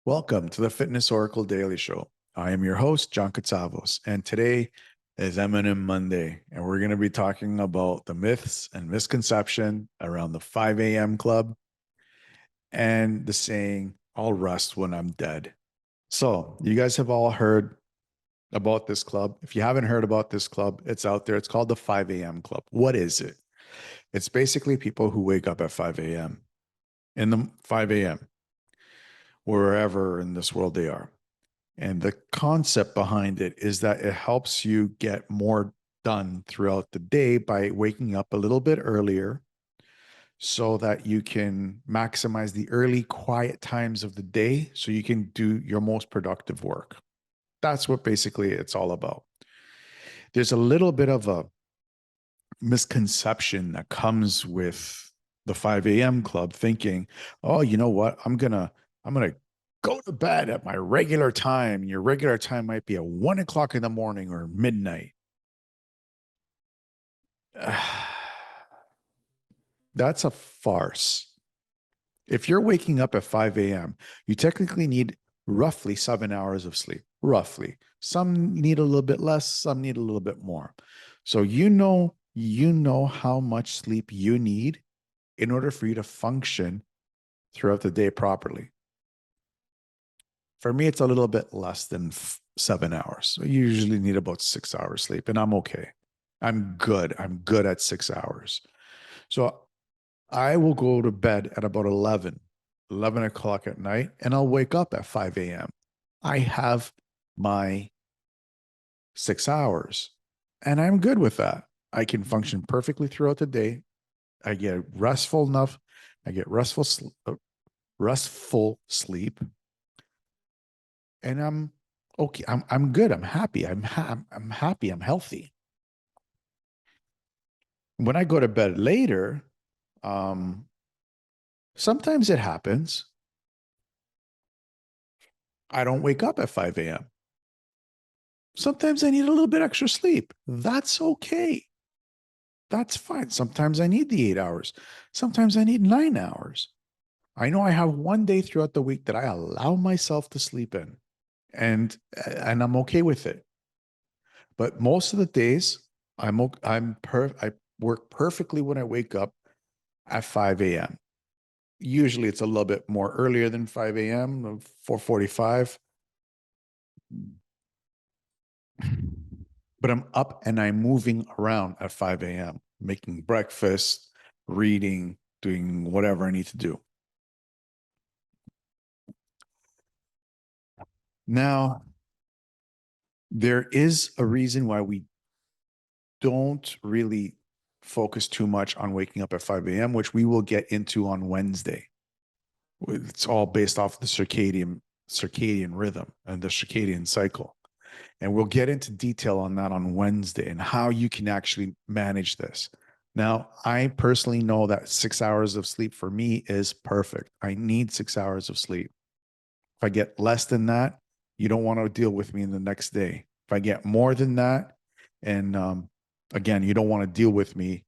Welcome to the Fitness Oracle Daily Show. I am your host, John Katsavos, and today is M&M Monday, and we're going to be talking about the myths and misconception around the 5 a.m. club and the saying, I'll rest when I'm dead. So, you guys have all heard about this club. If you haven't heard about this club, it's out there. It's called the 5 a.m. club. What is it? It's basically people who wake up at 5 a.m. in the 5 a.m. wherever in this world they are. And the concept behind it is that it helps you get more done throughout the day by waking up a little bit earlier so that you can maximize the early quiet times of the day so you can do your most productive work. That's what basically it's all about. There's a little bit of a misconception that comes with the 5 a.m. club thinking, oh, you know what? I'm gonna go to bed at my regular time. Your regular time might be at 1 o'clock in the morning or midnight. That's a farce. If you're waking up at 5 a.m., you technically need roughly 7 hours of sleep. Roughly. Some need a little bit less, some need a little bit more. So you know how much sleep you need in order for you to function throughout the day properly. For me, it's a little bit less than 7 hours. So you usually need about 6 hours sleep, and I'm okay. I'm good. I'm good at 6 hours. So I will go to bed at about 11 o'clock at night, and I'll wake up at 5 a.m. I have my 6 hours, and I'm good with that. I can function perfectly throughout the day. I get restful enough. I get restful sleep, and I'm okay. I'm good. I'm happy. I'm happy. I'm healthy. When I go to bed later, um, sometimes it happens. I don't wake up at 5 a.m. Sometimes I need a little bit extra sleep. That's okay. That's fine. Sometimes I need the 8 hours. Sometimes I need 9 hours. I know I have one day throughout the week that I allow myself to sleep in, and I'm okay with it. But most of the days, I work perfectly when I wake up at 5 a.m. Usually it's a little bit more earlier than 5 a.m., 4:45. But I'm up and I'm moving around at 5 a.m., making breakfast, reading, doing whatever I need to do. Now, there is a reason why we don't really focus too much on waking up at 5 a.m., which we will get into on Wednesday. It's all based off the circadian rhythm and the circadian cycle. And we'll get into detail on that on Wednesday and how you can actually manage this. Now, I personally know that 6 hours of sleep for me is perfect. I need 6 hours of sleep. If I get less than that, you don't want to deal with me in the next day. If I get more than that, and again, you don't want to deal with me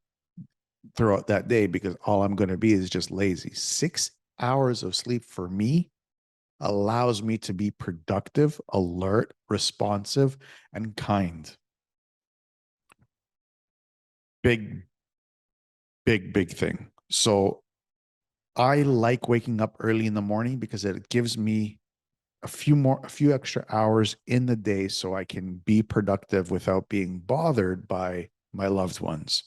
throughout that day because all I'm going to be is just lazy. 6 hours of sleep for me allows me to be productive, alert, responsive, and kind. Big, big thing. So I like waking up early in the morning because it gives me a few extra hours in the day so I can be productive without being bothered by my loved ones.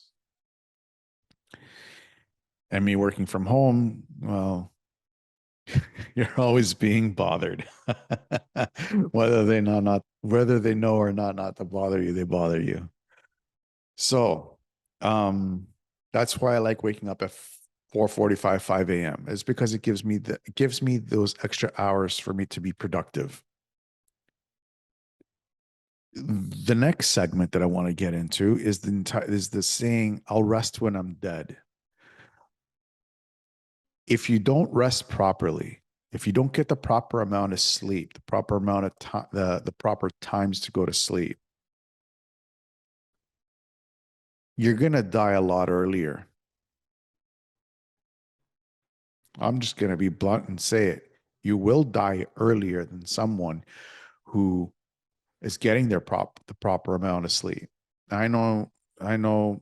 And me working from home, well, you're always being bothered. Whether they know or not to bother you, they bother you. So that's why I like waking up at 4:45, 5 a.m. Is because it gives me those extra hours for me to be productive. The next segment that I want to get into is the saying, I'll rest when I'm dead. If you don't rest properly, if you don't get the proper amount of sleep, the proper amount of time, the proper times to go to sleep, you're going to die a lot earlier. I'm just going to be blunt and say it. You will die earlier than someone who is getting the proper amount of sleep. I know, I know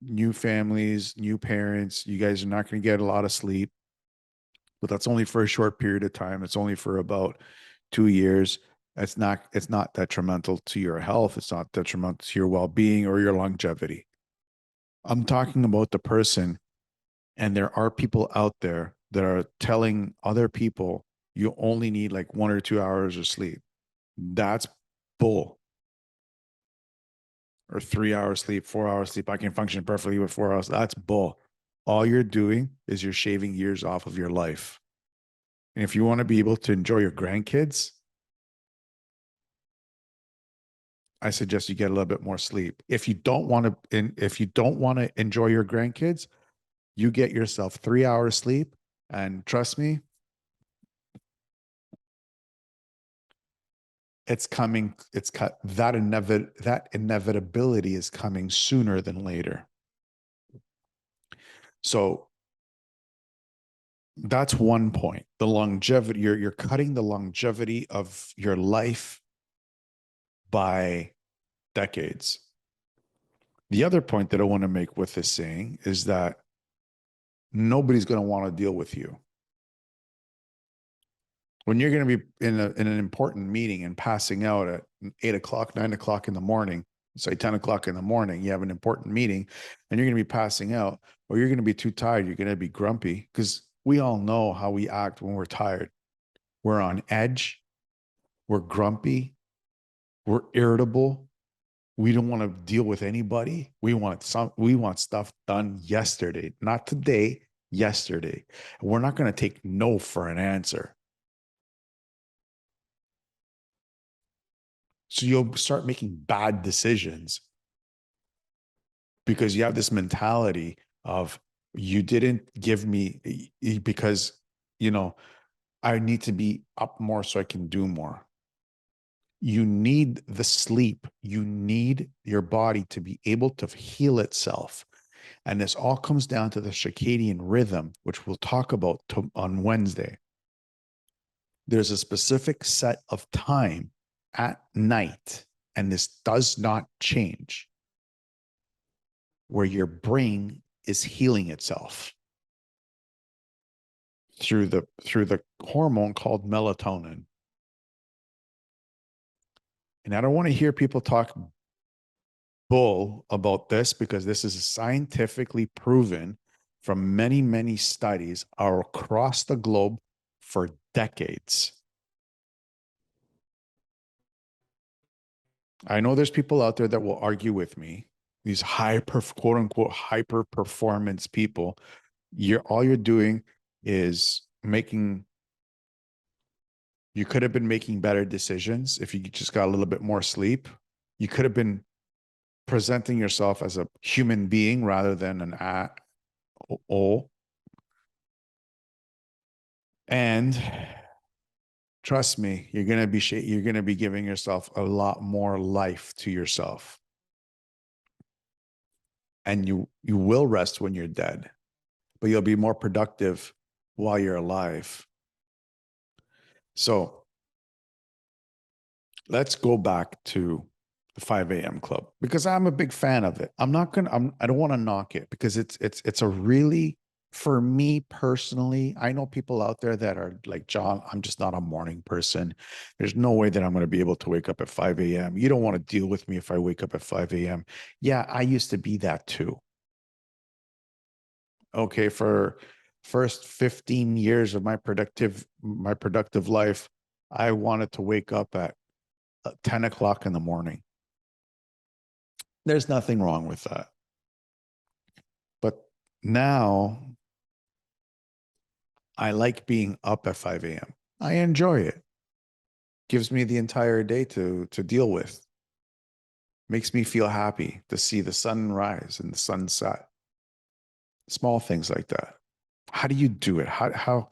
new families, new parents, you guys are not going to get a lot of sleep, but that's only for a short period of time. It's only for about 2 years. It's not detrimental to your health. It's not detrimental to your well-being or your longevity. I'm talking about the person, and there are people out there that are telling other people you only need like 1 or 2 hours of sleep. That's bull. Or 3 hours sleep, 4 hours sleep. I can function perfectly with 4 hours. That's bull. All you're doing is you're shaving years off of your life. And if you want to be able to enjoy your grandkids, I suggest you get a little bit more sleep. If you don't want to enjoy your grandkids, you get yourself 3 hours sleep. And trust me, it's coming. That inevitability is coming sooner than later. So that's one point. The longevity, you're cutting the longevity of your life by decades. The other point that I want to make with this saying is that nobody's going to want to deal with you. When you're going to be in an important meeting and passing out at 8 o'clock, 9 o'clock in the morning, say 10 o'clock in the morning, you have an important meeting and you're going to be passing out, or you're going to be too tired. You're going to be grumpy, because we all know how we act when we're tired. We're on edge. We're grumpy. We're irritable. We don't want to deal with anybody. We want stuff done yesterday, not today, yesterday. We're not going to take no for an answer. So you'll start making bad decisions because you have this mentality of, you didn't give me, because, I need to be up more so I can do more. You need the sleep. You need your body to be able to heal itself. And this all comes down to the circadian rhythm, which we'll talk about on Wednesday. There's a specific set of time at night, and this does not change, where your brain is healing itself through the hormone called melatonin. And I don't want to hear people talk bull about this, because this is scientifically proven from many, many studies across the globe for decades. I know there's people out there that will argue with me, these quote unquote hyper performance people. All you're doing is you could have been making better decisions if you just got a little bit more sleep. You could have been presenting yourself as a human being rather than an O. And trust me, you're going to be giving yourself a lot more life to yourself. And you will rest when you're dead, but you'll be more productive while you're alive. So let's go back to the 5 a.m. club, because I'm a big fan of it. I don't want to knock it, because it's a really, for me personally, I know people out there that are like, John, I'm just not a morning person. There's no way that I'm going to be able to wake up at 5 a.m. You don't want to deal with me if I wake up at 5 a.m. Yeah, I used to be that too. Okay, for first 15 years of my productive life, I wanted to wake up at 10 o'clock in the morning. There's nothing wrong with that. But now I like being up at 5 a.m. I enjoy it. Gives me the entire day to deal with. Makes me feel happy to see the sun rise and the sun set. Small things like that. How do you do it? How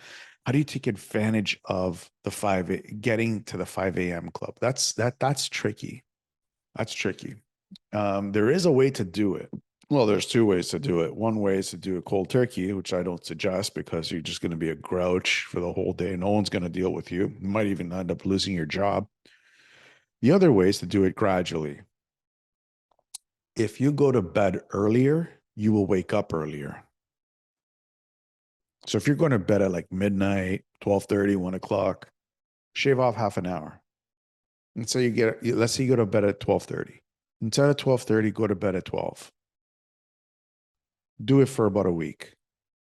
do you take advantage of getting to the 5 a.m. club? That's tricky. That's tricky. There is a way to do it. Well, there's two ways to do it. One way is to do a cold turkey, which I don't suggest because you're just going to be a grouch for the whole day. No one's going to deal with you. You might even end up losing your job. The other way is to do it gradually. If you go to bed earlier, you will wake up earlier. So if you're going to bed at like midnight, 12:30, 1 o'clock, shave off half an hour. And so let's say you go to bed at 12:30. Instead of 12:30, go to bed at 12. Do it for about a week.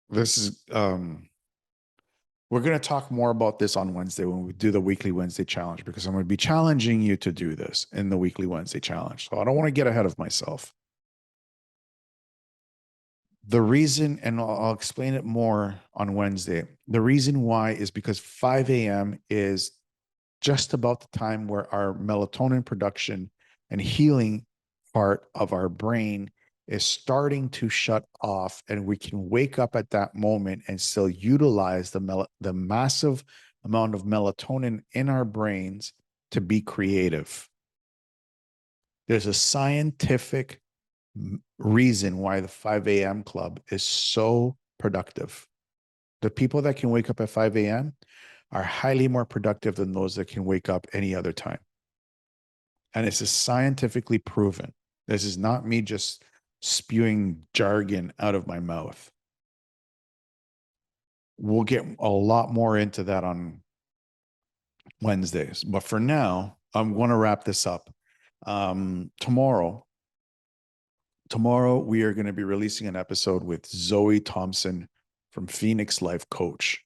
This is we're going to talk more about this on Wednesday when we do the weekly Wednesday challenge, because I'm going to be challenging you to do this in the weekly Wednesday challenge. So I don't want to get ahead of myself. The reason, and I'll explain it more on Wednesday, the reason why is because 5 a.m. is just about the time where our melatonin production and healing part of our brain is starting to shut off, and we can wake up at that moment and still utilize the massive amount of melatonin in our brains to be creative. There's a scientific reason why the 5 a.m. club is so productive. The people that can wake up at 5 a.m. are highly more productive than those that can wake up any other time. And this is scientifically proven. This is not me just spewing jargon out of my mouth. We'll get a lot more into that on Wednesdays. But for now, I'm going to wrap this up. Tomorrow, we are going to be releasing an episode with Zoe Thompson from Phoenix Life Coach,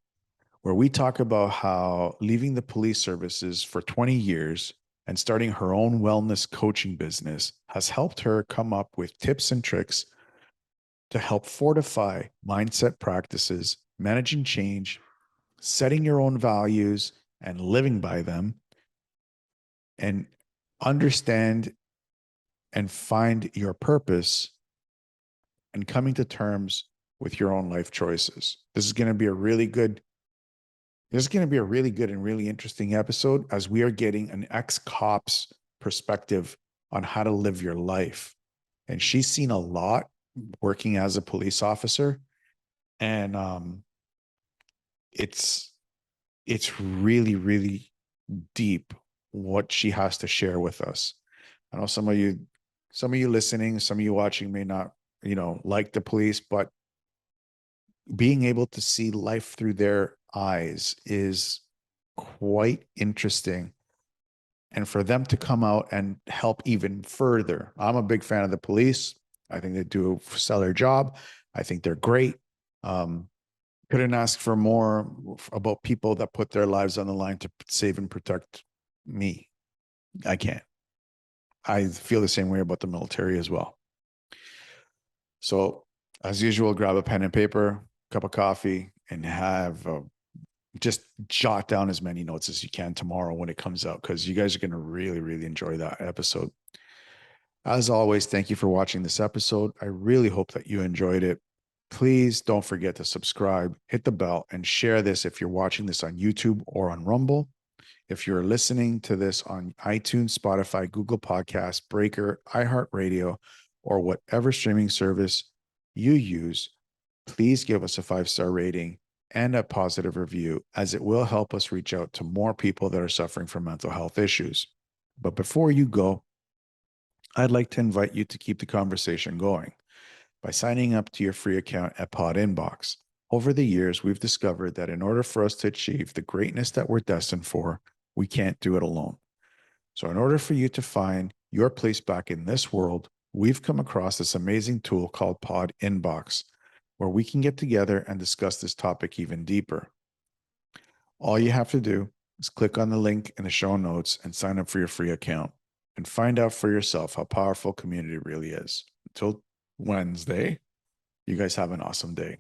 where we talk about how leaving the police services for 20 years and starting her own wellness coaching business has helped her come up with tips and tricks to help fortify mindset practices, managing change, setting your own values and living by them, and understand and find your purpose and coming to terms with your own life choices. This is going to be a really good and really interesting episode, as we are getting an ex-cop's perspective on how to live your life. And she's seen a lot working as a police officer. And it's really, really deep what she has to share with us. I know some of you listening, some of you watching may not, like the police, but being able to see life through their eyes is quite interesting. And for them to come out and help even further. I'm a big fan of the police. I think they do a stellar job. I think they're great. Couldn't ask for more about people that put their lives on the line to save and protect me. I can't. I feel the same way about the military as well. So, as usual, grab a pen and paper, cup of coffee, and have just jot down as many notes as you can tomorrow when it comes out, because you guys are going to really, really enjoy that episode. As always, thank you for watching this episode. I really hope that you enjoyed it. Please don't forget to subscribe, hit the bell, and share this if you're watching this on YouTube or on Rumble. If you're listening to this on iTunes, Spotify, Google Podcasts, Breaker, iHeartRadio, or whatever streaming service you use, please give us a 5-star rating and a positive review, as it will help us reach out to more people that are suffering from mental health issues. But before you go, I'd like to invite you to keep the conversation going by signing up to your free account at PodInBox. Over the years, we've discovered that in order for us to achieve the greatness that we're destined for, we can't do it alone. So in order for you to find your place back in this world, we've come across this amazing tool called PodInBox, where we can get together and discuss this topic even deeper. All you have to do is click on the link in the show notes and sign up for your free account and find out for yourself how powerful community really is. Until Wednesday, you guys have an awesome day.